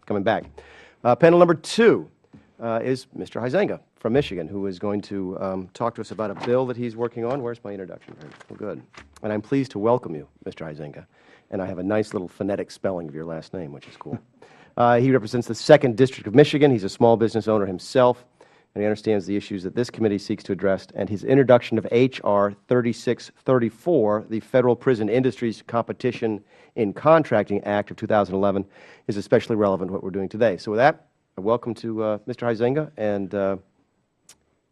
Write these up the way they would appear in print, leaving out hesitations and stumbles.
coming back. Panel number 2 is Mr. Huizenga from Michigan, who is going to talk to us about a bill that he's working on. Where's my introduction? Well, good. And I'm pleased to welcome you, Mr. Huizenga. And I have a nice little phonetic spelling of your last name, which is cool. He represents the 2nd District of Michigan. He's a small business owner himself, and he understands the issues that this committee seeks to address. And his introduction of H.R. 3634, the Federal Prison Industries Competition in Contracting Act of 2011, is especially relevant to what we're doing today. So with that, welcome to Mr. Huizenga, and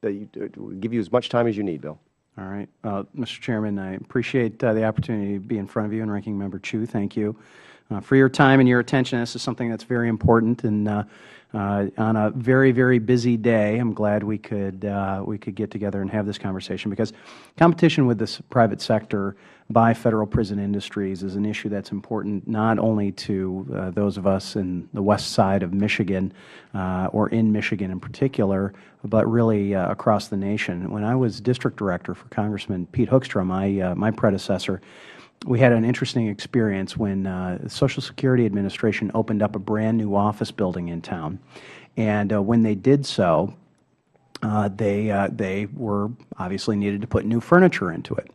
we'll give you as much time as you need, Bill. All right. Mr. Chairman, I appreciate the opportunity to be in front of you, and Ranking Member Chu, thank you for your time and your attention. This is something that's very important, and on a very, very busy day, I'm glad we could get together and have this conversation, because competition with this private sector by Federal Prison Industries is an issue that's important not only to those of us in the west side of Michigan, or in Michigan in particular, but really across the nation. When I was District Director for Congressman Pete Hoekstra, my predecessor, we had an interesting experience when the Social Security Administration opened up a brand new office building in town. And when they did so, they were obviously needed to put new furniture into it.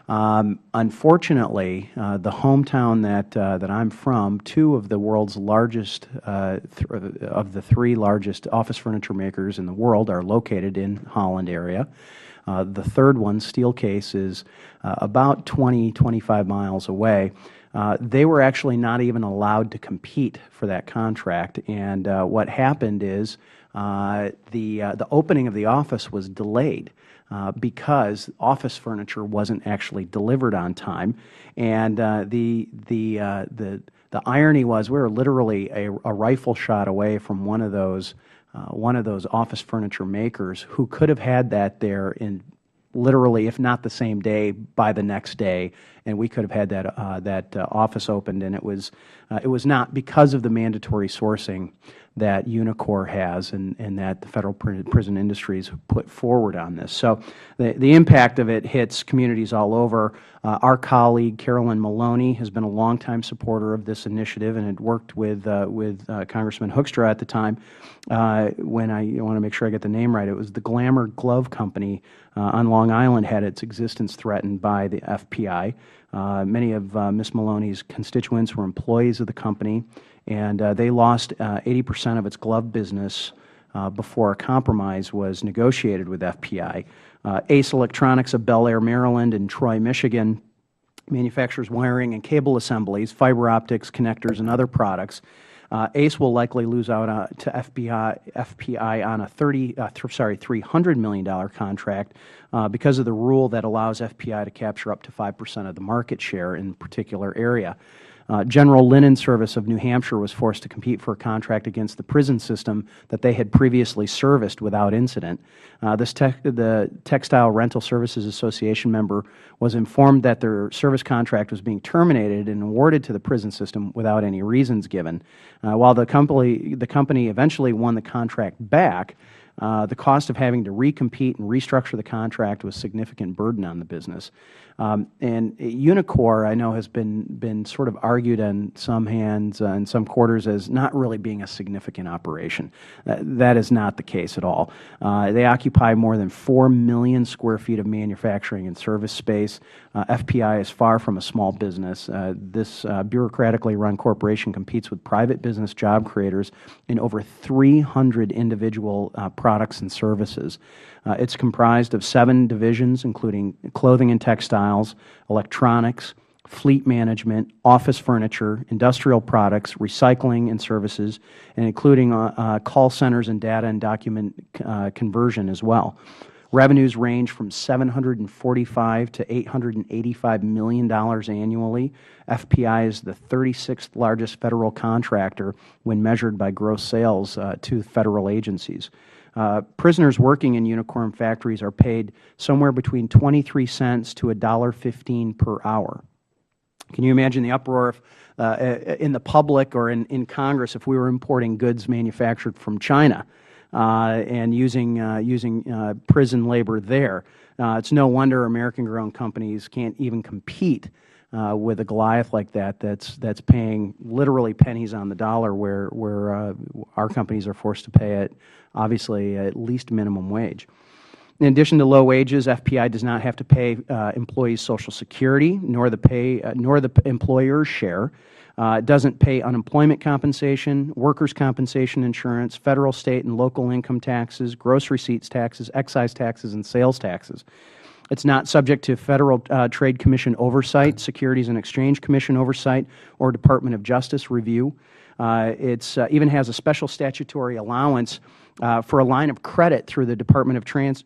Unfortunately, the hometown that I'm from, 2 of the world's largest, of the 3 largest office furniture makers in the world are located in Holland area. The 3rd one, Steelcase, is about 25 miles away. They were actually not even allowed to compete for that contract. And what happened is the opening of the office was delayed because office furniture wasn't actually delivered on time. And the irony was we were literally a rifle shot away from one of those office furniture makers who could have had that there in literally, if not the same day, by the next day, and we could have had that office opened. And it was not, because of the mandatory sourcing that UNICOR has and that the Federal Prison Industries put forward on this. So the impact of it hits communities all over. Our colleague, Carolyn Maloney, has been a longtime supporter of this initiative and had worked with Congressman Hoekstra at the time when I want to make sure I get the name right. It was the Glamour Glove Company on Long Island had its existence threatened by the FPI. Many of Ms. Maloney's constituents were employees of the company, and they lost 80% of its glove business before a compromise was negotiated with FPI. Ace Electronics of Bel Air, Maryland, and Troy, Michigan, manufactures wiring and cable assemblies, fiber optics, connectors, and other products. Ace will likely lose out to FPI on a $300 million contract because of the rule that allows FPI to capture up to 5% of the market share in a particular area. General Linen Service of New Hampshire was forced to compete for a contract against the prison system that they had previously serviced without incident. The Textile Rental Services Association member was informed that their service contract was being terminated and awarded to the prison system without any reasons given. While the company eventually won the contract back, the cost of having to recompete and restructure the contract was a significant burden on the business. And UNICOR, I know, has been sort of argued in some hands and some quarters as not really being a significant operation. That is not the case at all. They occupy more than 4 million square feet of manufacturing and service space. FPI is far from a small business. This bureaucratically run corporation competes with private business job creators in over 300 individual products and services. It's comprised of 7 divisions, including clothing and textiles, electronics, fleet management, office furniture, industrial products, recycling and services, and including call centers and data and document conversion as well. Revenues range from $745 to $885 million annually. FPI is the 36th largest Federal contractor when measured by gross sales to Federal agencies. Prisoners working in UNICOR factories are paid somewhere between 23 cents to $1.15 per hour. Can you imagine the uproar in the public or in Congress if we were importing goods manufactured from China and using prison labor there? It's no wonder American-grown companies can't even compete with a Goliath like that that's paying literally pennies on the dollar, where our companies are forced to pay it, obviously, at least minimum wage. In addition to low wages, FPI does not have to pay employees Social Security, nor the employer's share. It doesn't pay unemployment compensation, workers' compensation insurance, federal, state, and local income taxes, gross receipts taxes, excise taxes, and sales taxes. It's not subject to Federal Trade Commission oversight, Securities and Exchange Commission oversight, or Department of Justice review. It even has a special statutory allowance for a line of credit through the Department of Treasury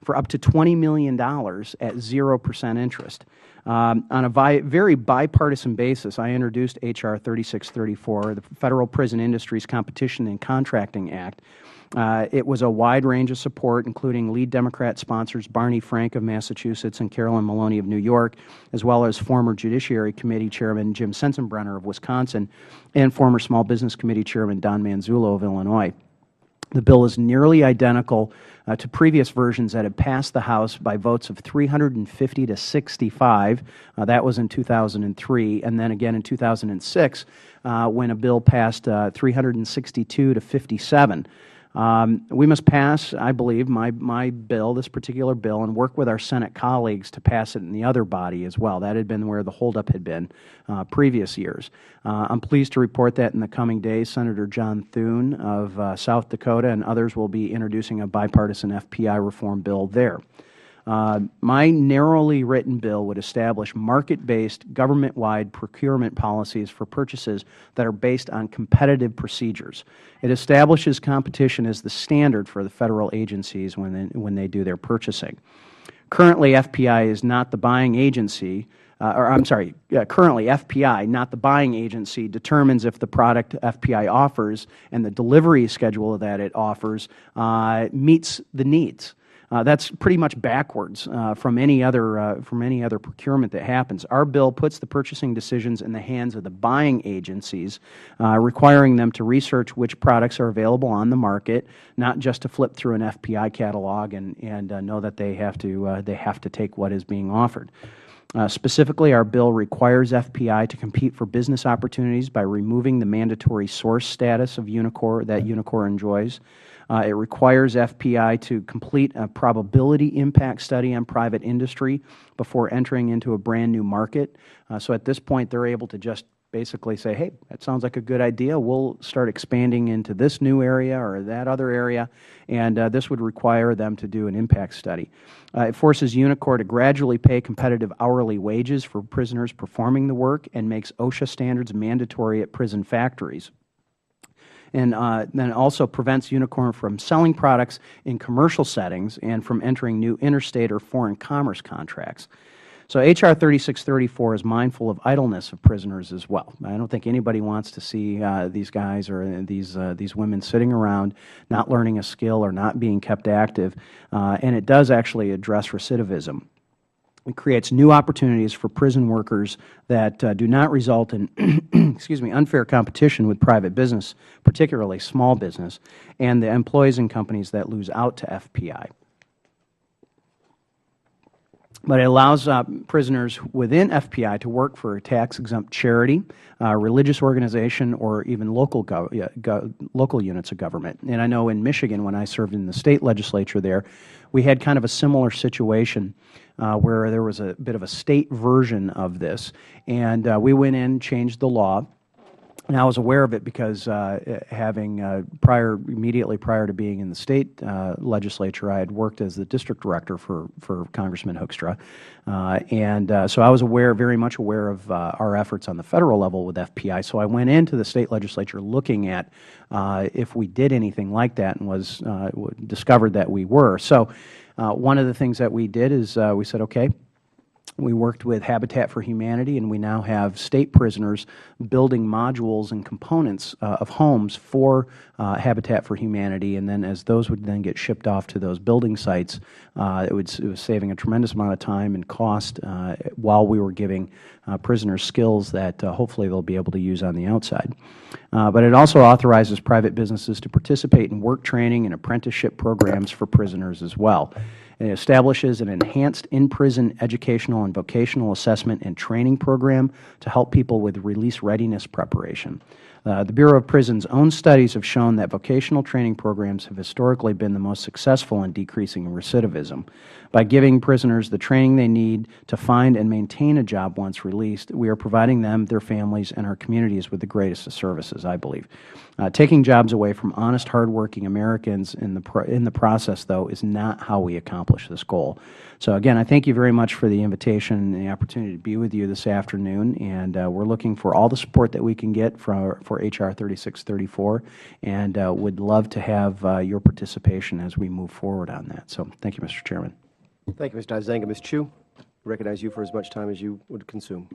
for up to $20 million at 0% interest. On a very bipartisan basis, I introduced H.R. 3634, the Federal Prison Industries Competition and Contracting Act. It was a wide range of support, including lead Democrat sponsors Barney Frank of Massachusetts and Carolyn Maloney of New York, as well as former Judiciary Committee Chairman Jim Sensenbrenner of Wisconsin and former Small Business Committee Chairman Don Manzullo of Illinois. The bill is nearly identical to previous versions that had passed the House by votes of 350 to 65. That was in 2003, and then again in 2006 when a bill passed 362 to 57. We must pass, I believe, my bill, this particular bill, and work with our Senate colleagues to pass it in the other body as well. That had been where the holdup had been previous years. I'm pleased to report that in the coming days, Senator John Thune of South Dakota and others will be introducing a bipartisan FPI reform bill there. My narrowly written bill would establish market-based, government-wide procurement policies for purchases that are based on competitive procedures. It establishes competition as the standard for the Federal agencies when they do their purchasing. Currently, FPI is not the buying agency. Currently, FPI, not the buying agency, determines if the product FPI offers and the delivery schedule that it offers meets the needs. That's pretty much backwards from any other procurement that happens. Our bill puts the purchasing decisions in the hands of the buying agencies, requiring them to research which products are available on the market, not just to flip through an FPI catalog and know that they have to take what is being offered. Specifically, our bill requires FPI to compete for business opportunities by removing the mandatory source status of UNICOR that UNICOR enjoys. It requires FPI to complete a probability impact study on private industry before entering into a brand new market. So at this point, they're able to just basically say, hey, that sounds like a good idea. We'll start expanding into this new area or that other area, and this would require them to do an impact study. It forces UNICOR to gradually pay competitive hourly wages for prisoners performing the work and makes OSHA standards mandatory at prison factories. And then also prevents UNICOR from selling products in commercial settings and from entering new interstate or foreign commerce contracts. So H.R. 3634 is mindful of idleness of prisoners as well. I don't think anybody wants to see these guys or these women sitting around not learning a skill or not being kept active, and it does actually address recidivism. It creates new opportunities for prison workers that do not result in unfair competition with private business, particularly small business, and the employees and companies that lose out to FPI. But it allows prisoners within FPI to work for a tax-exempt charity, religious organization, or even local units of government. And I know in Michigan, when I served in the state legislature there, we had kind of a similar situation where there was a bit of a state version of this. And we went in, changed the law. And I was aware of it because immediately prior to being in the state legislature, I had worked as the district director for Congressman Hoekstra. So I was very much aware of our efforts on the federal level with FPI. So I went into the state legislature looking at if we did anything like that, and discovered that we were. So one of the things that we did is we said, okay, we worked with Habitat for Humanity, and we now have state prisoners building modules and components of homes for Habitat for Humanity, and then as those would then get shipped off to those building sites, it was saving a tremendous amount of time and cost while we were giving prisoners skills that hopefully they'll be able to use on the outside. But it also authorizes private businesses to participate in work training and apprenticeship programs for prisoners as well. It establishes an enhanced in-prison educational and vocational assessment and training program to help people with release readiness preparation. The Bureau of Prisons' own studies have shown that vocational training programs have historically been the most successful in decreasing recidivism. By giving prisoners the training they need to find and maintain a job once released, we are providing them, their families, and our communities with the greatest of services, I believe. Taking jobs away from honest, hardworking Americans in the process, though, is not how we accomplish this goal. So, again, I thank you very much for the invitation and the opportunity to be with you this afternoon, and we're looking for all the support that we can get for H.R. 3634, and would love to have your participation as we move forward on that. So, thank you, Mr. Chairman. Thank you, Mr. Huizenga. Ms. Chu, I recognize you for as much time as you would consume.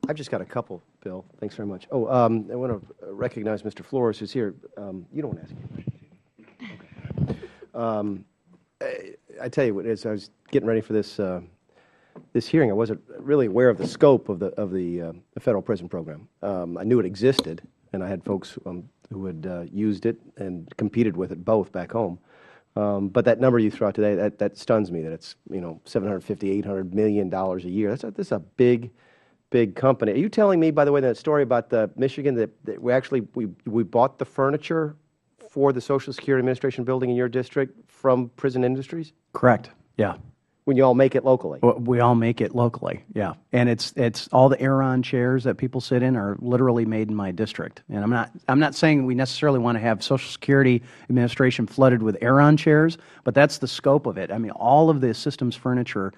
I've just got a couple, Bill. Thanks very much. Oh, I want to recognize Mr. Flores, who's here. You don't want to ask any questions. Okay. I tell you, as I was getting ready for this this hearing, I wasn't really aware of the scope of the federal prison program. I knew it existed, and I had folks who had used it and competed with it both back home. But that number you threw out today, that stuns me. That it's $750, $800 million a year. That's a big company. Are you telling me, by the way, that story about Michigan that we actually bought the furniture for the Social Security Administration building in your district from Prison Industries? Correct. Yeah. When you all make it locally? We all make it locally, yeah. And it's all the Aeron chairs that people sit in are literally made in my district. And I'm not saying we necessarily want to have Social Security Administration flooded with Aeron chairs, but that's the scope of it. I mean, all of the systems furniture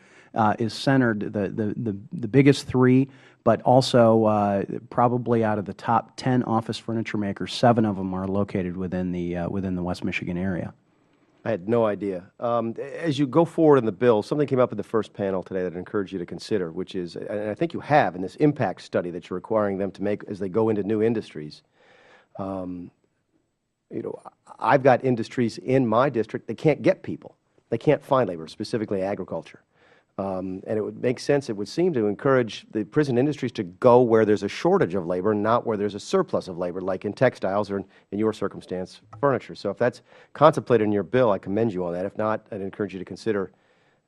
is centered, the biggest three, but also probably out of the top 10 office furniture makers, 7 of them are located within the West Michigan area. I had no idea. As you go forward in the bill, something came up in the first panel today that I encourage you to consider, which is, and I think you have in this impact study that you're requiring them to make as they go into new industries. I've got industries in my district that can't get people. They can't find labor, specifically agriculture. And it would make sense, it would seem, to encourage the prison industries to go where there's a shortage of labor, not where there's a surplus of labor, like in textiles or, in your circumstance, furniture. So if that's contemplated in your bill, I commend you on that. If not, I'd encourage you to consider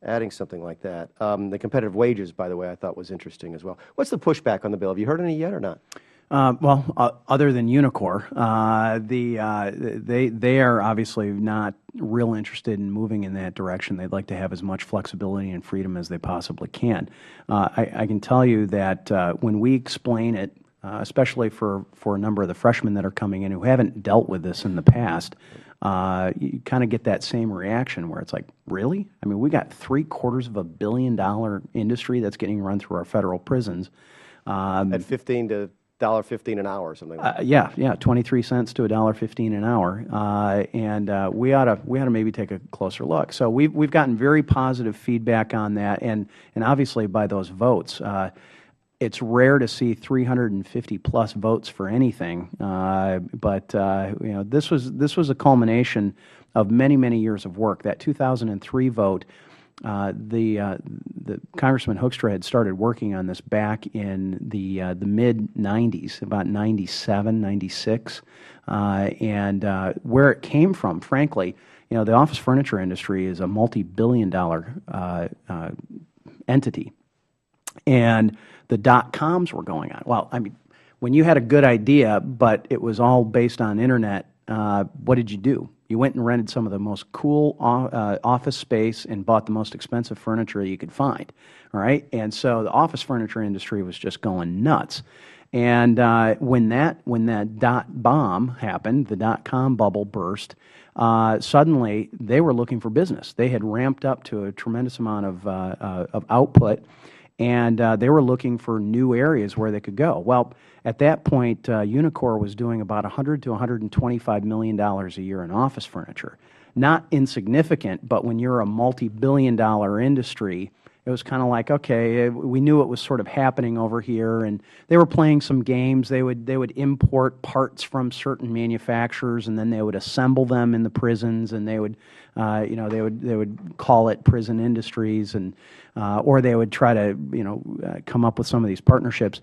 adding something like that. The competitive wages, by the way, I thought was interesting as well. What's the pushback on the bill? Have you heard any yet or not? Well, other than UNICOR, they are obviously not real interested in moving in that direction. They'd like to have as much flexibility and freedom as they possibly can. I can tell you that when we explain it, especially for a number of the freshmen that are coming in who haven't dealt with this in the past, you kind of get that same reaction where it's like, really? I mean, we got $750 million industry that's getting run through our federal prisons. At 15 to $1.15 an hour or something like that. Yeah, 23 cents to $1.15 an hour, and we ought to maybe take a closer look. So we've gotten very positive feedback on that, and obviously by those votes, it's rare to see 350 plus votes for anything, but this was a culmination of many years of work. That 2003 vote. The Congressman Hoekstra had started working on this back in the mid-90s, about 97, 96, and where it came from, frankly, the office furniture industry is a multi-billion-dollar entity, and the dot-coms were going on. Well, I mean, when you had a good idea, but it was all based on Internet, what did you do? You went and rented some of the most cool office space and bought the most expensive furniture you could find, all right? And so the office furniture industry was just going nuts. And when that dot bomb happened, the dot-com bubble burst, suddenly they were looking for business. They had ramped up to a tremendous amount of output, and they were looking for new areas where they could go. Well, at that point, UNICOR was doing about $100 to $125 million a year in office furniture. Not insignificant, but when you're a multi-billion-dollar industry, it was kind of like, okay, we knew it was sort of happening over here, and they were playing some games. They would import parts from certain manufacturers, and then they would assemble them in the prisons, and they would they would call it Prison Industries, and or they would try to come up with some of these partnerships.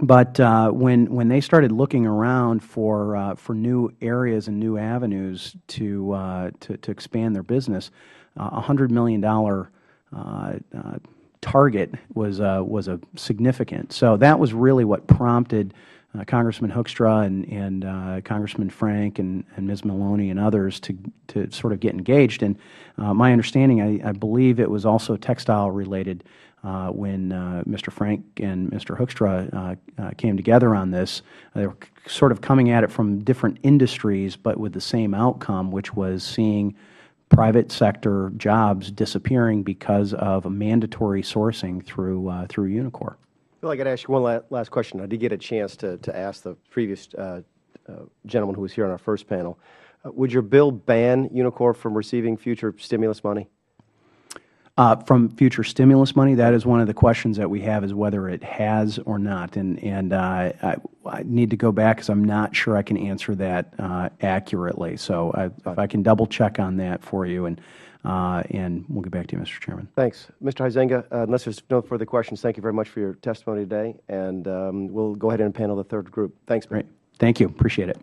But when they started looking around for new areas and new avenues to expand their business, $100 million target was a significant. So that was really what prompted Congressman Hoekstra and Congressman Frank and Ms. Maloney and others to sort of get engaged. And my understanding, I believe it was also textile related when Mr. Frank and Mr. Hoekstra came together on this. They were sort of coming at it from different industries, but with the same outcome, which was seeing private sector jobs disappearing because of mandatory sourcing through UNICOR. I feel like I got to ask you one last question. I did get a chance to ask the previous gentleman who was here on our first panel. Would your bill ban UNICOR from receiving future stimulus money? From future stimulus money, that is one of the questions that we have, is whether it has or not. And I need to go back because I'm not sure I can answer that accurately. So if I can double check on that for you, and we'll get back to you, Mr. Chairman. Thanks. Mr. Huizenga, unless there's no further questions, thank you very much for your testimony today. And we'll go ahead and panel the third group. Thanks. Great. Thank you. Appreciate it.